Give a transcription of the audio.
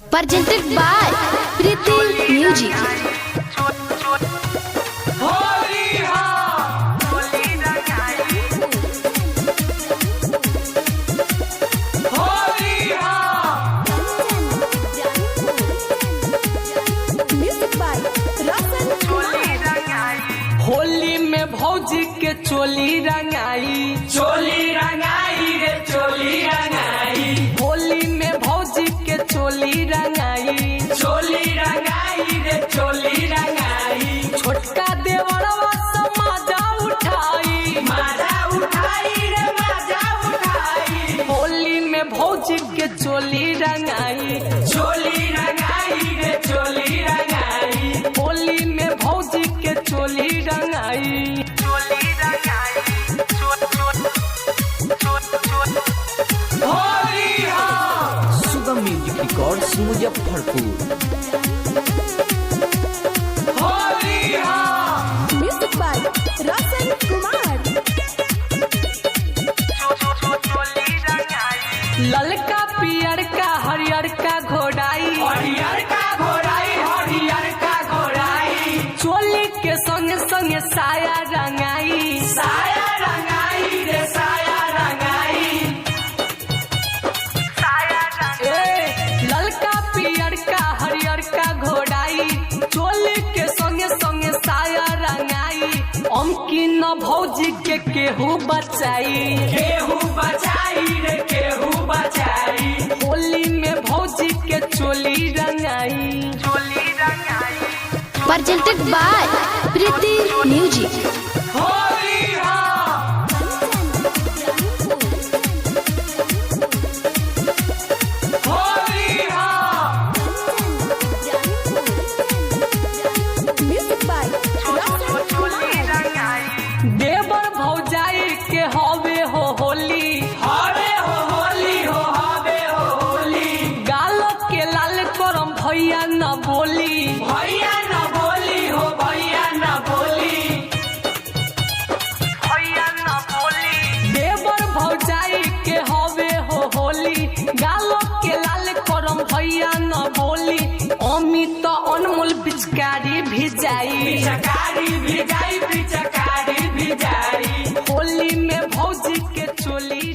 presented by Priti Music. Holi में भौजी के चोली रंगाई रे चोली रंगाई। होली में भौजी के चोली रंगाई रे चोली रंगाई। छोटका देवरवा से मजा उठाई रे मजा उठाई। होली में भौजी के चोली रंगाई रे चोली रंगाई। होली में भौजी के चोली रंगाई Shubham music records Muzaffarpur. Music by Roshan Kumar. ललका पियर का हरियर का घोड़ाई चोली के संग संग साया रंगाई रे साया रंगाई। ललका पियर का हरियर का घोड़ाई चोली के संग संग साया रंगाई। अमकी न भौजी के केहू बचाई रे केहू बचाई। होली में भौजी के चोली रंगाई Presented by Priti Music. Music by Roshan Kumar. देवर भौजाई के हवे हो होली गाल के लाल करम भैया न बोली देवर भौजाई के हवे हो होली गाल के लाल करम भैया न बोली। अमित अनमोल पिचकारी भिजाई होली में भौजी के चोली